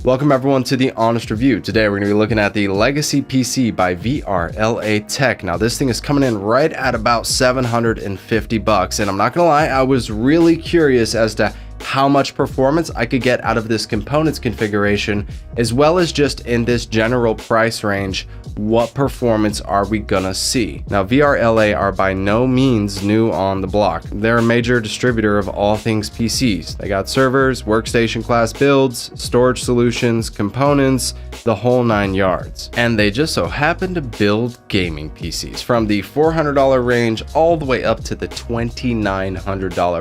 Welcome everyone to the Honest Review. Today we're going to be looking at the Legacy PC by VRLA Tech. Now this thing is coming in right at about $750, and I'm not going to lie, I was really curious as to how much performance I could get out of this components configuration, as well as just in this general price range, what performance are we gonna see? Now VRLA are by no means new on the block. They're a major distributor of all things PCs. They got servers, workstation class builds, storage solutions, components, the whole 9 yards. And they just so happen to build gaming PCs from the $400 range all the way up to the $2,900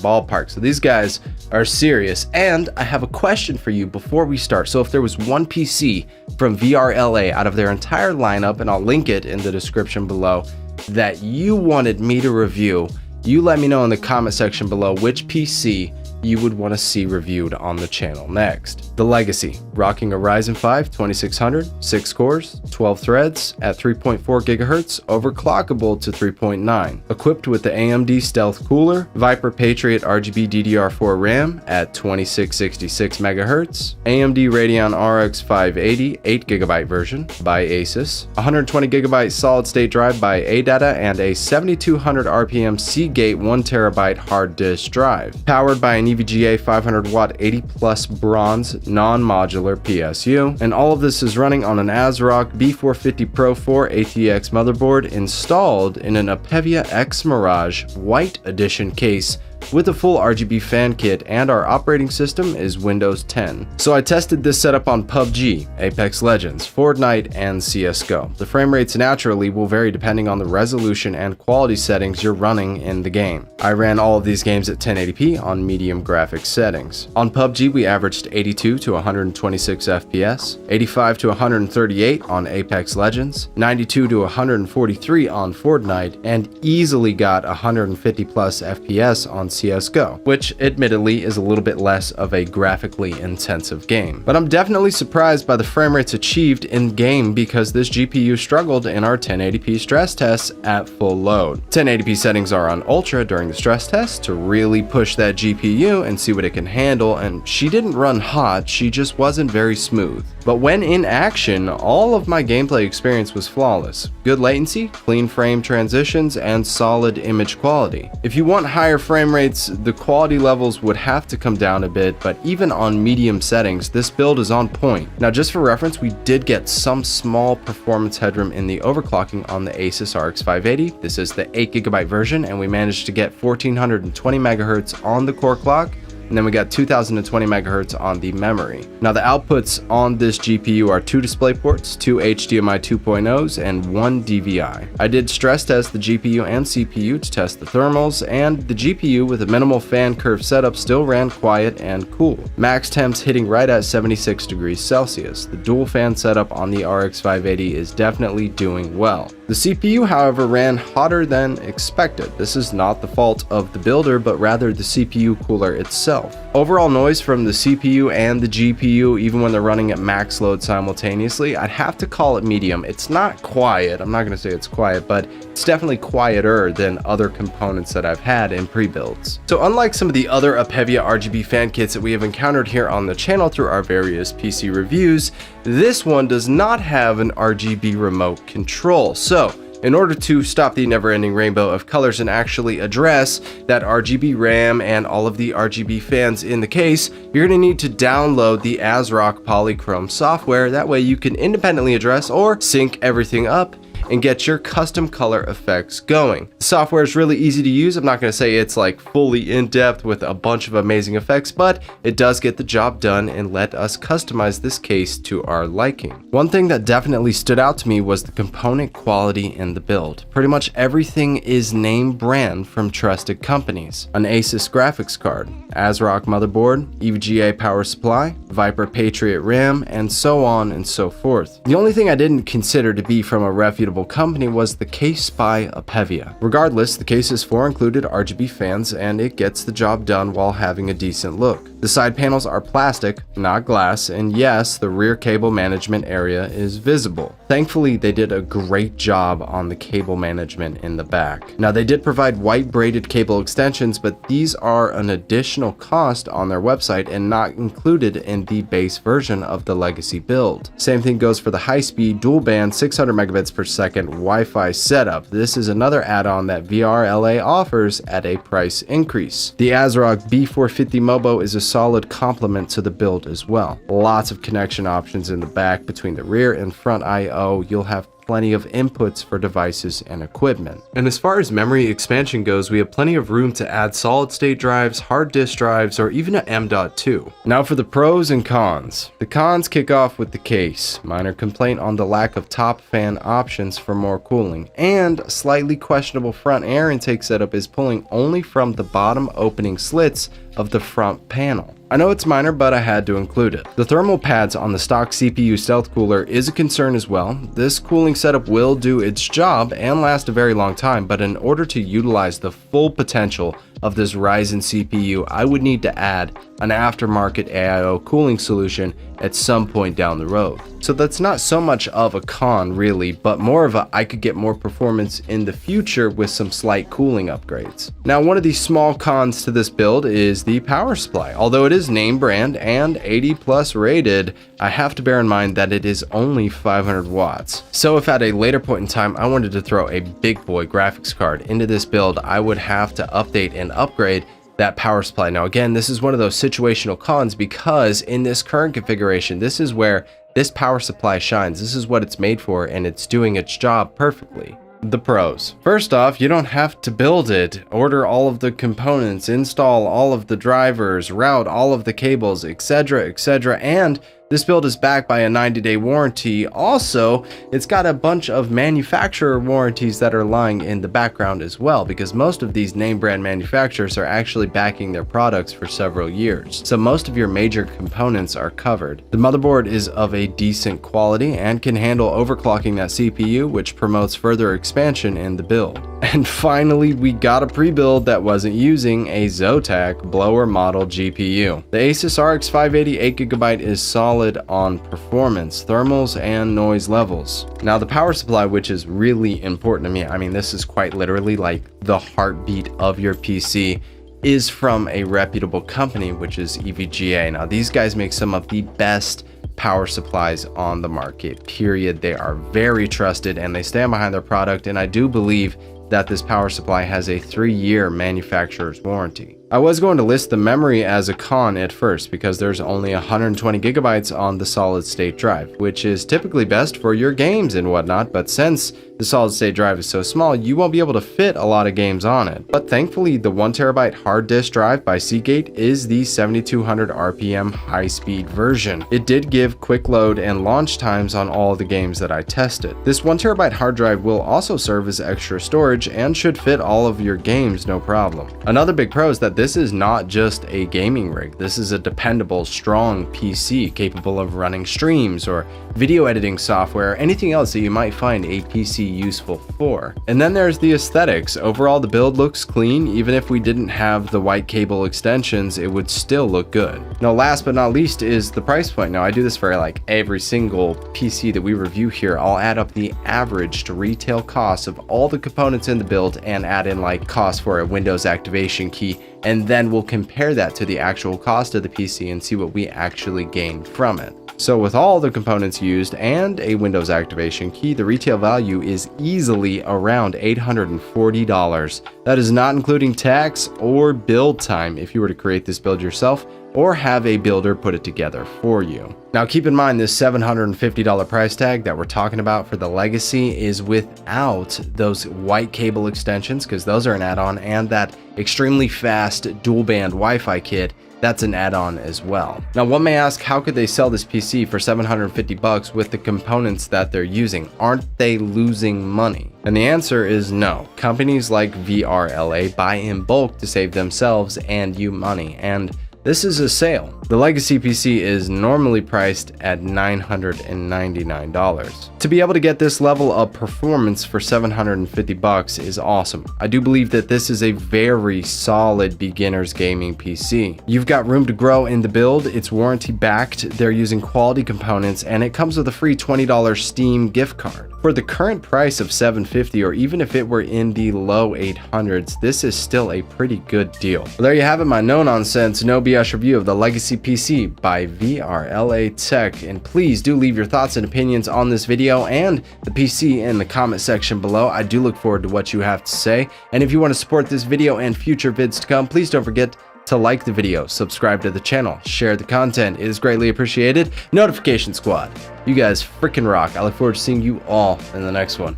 ballpark. So these guys are serious. And I have a question for you before we start. So if there was one PC from VRLA out of their entire lineup, and I'll link it in the description below, that you wanted me to review, you let me know in the comment section below which PC you would want to see reviewed on the channel next. The Legacy, rocking a Ryzen 5 2600, 6 cores, 12 threads at 3.4 GHz, overclockable to 3.9, equipped with the AMD Stealth Cooler, Viper Patriot RGB DDR4 RAM at 2666 MHz, AMD Radeon RX 580 8GB version by Asus, 120 GB solid state drive by ADATA, and a 7200 RPM Seagate 1TB hard disk drive, powered by an EVGA 500 watt 80 plus bronze non-modular PSU, and all of this is running on an ASRock B450 Pro 4 ATX motherboard installed in an Apevia X Mirage White Edition case with a full RGB fan kit, and our operating system is Windows 10. So I tested this setup on PUBG, Apex Legends, Fortnite, and CSGO. The frame rates naturally will vary depending on the resolution and quality settings you're running in the game. I ran all of these games at 1080p on medium graphics settings. On PUBG we averaged 82 to 126 FPS, 85 to 138 on Apex Legends, 92 to 143 on Fortnite, and easily got 150 plus FPS on CSGO, which admittedly is a little bit less of a graphically intensive game. But I'm definitely surprised by the frame rates achieved in game, because this GPU struggled in our 1080p stress tests at full load. 1080p settings are on ultra during the stress test to really push that GPU and see what it can handle, and she didn't run hot, she just wasn't very smooth. But when in action, all of my gameplay experience was flawless. Good latency, clean frame transitions, and solid image quality. If you want higher frame rates, the quality levels would have to come down a bit, but even on medium settings, this build is on point. Now just for reference, we did get some small performance headroom in the overclocking on the Asus RX 580. This is the 8GB version, and we managed to get 1420 MHz on the core clock, and then we got 2020 MHz on the memory. Now the outputs on this GPU are 2 DisplayPorts, 2 HDMI 2.0s, and 1 DVI. I did stress test the GPU and CPU to test the thermals, and the GPU with a minimal fan curve setup still ran quiet and cool. Max temps hitting right at 76 degrees Celsius. The dual fan setup on the RX 580 is definitely doing well. The CPU, however, ran hotter than expected. This is not the fault of the builder, but rather the CPU cooler itself. Overall noise from the CPU and the GPU, even when they're running at max load simultaneously, I'd have to call it medium. It's not quiet, I'm not going to say it's quiet, but it's definitely quieter than other components that I've had in pre-builds. So unlike some of the other Apevia RGB fan kits that we have encountered here on the channel through our various PC reviews, this one does not have an RGB remote control. So in order to stop the never-ending rainbow of colors and actually address that RGB RAM and all of the RGB fans in the case, you're going to need to download the ASRock Polychrome software. That way you can independently address or sync everything up and get your custom color effects going. The software is really easy to use. I'm not going to say it's like fully in-depth with a bunch of amazing effects, but it does get the job done and let us customize this case to our liking. One thing that definitely stood out to me was the component quality in the build. Pretty much everything is name brand from trusted companies. An Asus graphics card, ASRock motherboard, EVGA power supply, Viper Patriot RAM, and so on and so forth. The only thing I didn't consider to be from a reputable company was the case by Apevia. Regardless, the case is 4 included RGB fans, and it gets the job done while having a decent look. The side panels are plastic, not glass, and yes, the rear cable management area is visible. Thankfully, they did a great job on the cable management in the back. Now, they did provide white braided cable extensions, but these are an additional cost on their website and not included in the base version of the legacy build. Same thing goes for the high-speed dual-band 600 megabits per second Wi-Fi setup. This is another add-on that VRLA offers at a price increase. The ASRock B450 Mobo is a solid complement to the build as well. Lots of connection options in the back between the rear and front I/O. You'll have plenty of inputs for devices and equipment. And as far as memory expansion goes, we have plenty of room to add solid state drives, hard disk drives, or even an M.2. Now for the pros and cons. The cons kick off with the case. Minor complaint on the lack of top fan options for more cooling, and slightly questionable front air intake setup is pulling only from the bottom opening slits of the front panel. I know it's minor, but I had to include it. The thermal pads on the stock CPU stealth cooler is a concern as well. This cooling setup will do its job and last a very long time, but in order to utilize the full potential of this Ryzen CPU, I would need to add an aftermarket AIO cooling solution at some point down the road. So that's not so much of a con really, but more of a I could get more performance in the future with some slight cooling upgrades. Now, one of the small cons to this build is the power supply. Although it is name brand and 80 plus rated, I have to bear in mind that it is only 500 watts. So if at a later point in time I wanted to throw a big boy graphics card into this build, I would have to update and upgrade that power supply. Now again, this is one of those situational cons because in this current configuration, this is where this power supply shines. This is what it's made for, and it's doing its job perfectly. The pros. First off, you don't have to build it. Order all of the components, install all of the drivers, route all of the cables, etc., etc., and this build is backed by a 90-day warranty. Also, it's got a bunch of manufacturer warranties that are lying in the background as well, because most of these name brand manufacturers are actually backing their products for several years. So most of your major components are covered. The motherboard is of a decent quality and can handle overclocking that CPU, which promotes further expansion in the build. And finally, we got a pre-build that wasn't using a Zotac blower model GPU. The Asus RX 580 8GB is solid on performance, thermals, and noise levels. Now the power supply, which is really important to me, I mean this is quite literally like the heartbeat of your PC, is from a reputable company, which is EVGA. Now these guys make some of the best power supplies on the market, period. They are very trusted and they stand behind their product, and I do believe that this power supply has a 3-year manufacturer's warranty. I was going to list the memory as a con at first because there's only 120 gigabytes on the solid state drive, which is typically best for your games and whatnot, but since the solid state drive is so small, you won't be able to fit a lot of games on it. But thankfully, the 1TB hard disk drive by Seagate is the 7200 RPM high-speed version. It did give quick load and launch times on all of the games that I tested. This 1TB hard drive will also serve as extra storage and should fit all of your games no problem. Another big pro is that this is not just a gaming rig. This is a dependable, strong PC capable of running streams or video editing software or anything else that you might find a PC useful for. And then there's the aesthetics. Overall, the build looks clean. Even if we didn't have the white cable extensions, it would still look good. Now, last but not least is the price point. Now, I do this for like every single PC that we review here. I'll add up the average to retail costs of all the components in the build and add in like cost for a Windows activation key, and then we'll compare that to the actual cost of the PC and see what we actually gained from it. So with all the components used and a Windows activation key, the retail value is easily around $840. That is not including tax or build time if you were to create this build yourself or have a builder put it together for you. Now keep in mind this $750 price tag that we're talking about for the Legacy is without those white cable extensions, because those are an add-on, and that extremely fast dual band Wi-Fi kit. That's an add-on as well. Now one may ask, how could they sell this PC for $750 with the components that they're using? Aren't they losing money? And the answer is no. Companies like VRLA buy in bulk to save themselves and you money, and this is a sale. The Legacy PC is normally priced at $999. To be able to get this level of performance for $750 is awesome. I do believe that this is a very solid beginner's gaming PC. You've got room to grow in the build, it's warranty backed, they're using quality components, and it comes with a free $20 Steam gift card. For the current price of $750, or even if it were in the low 800s, this is still a pretty good deal. Well, there you have it, my no-nonsense, no BS review of the Legacy PC by VRLA Tech. And please do leave your thoughts and opinions on this video and the PC in the comment section below. I do look forward to what you have to say. And if you want to support this video and future vids to come, please don't forget to like the video, subscribe to the channel, share the content. It is greatly appreciated. Notification Squad, you guys freaking rock. I look forward to seeing you all in the next one.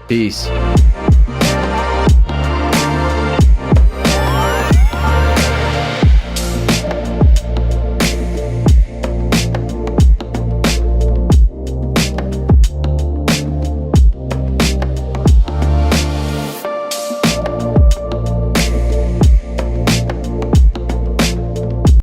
Peace.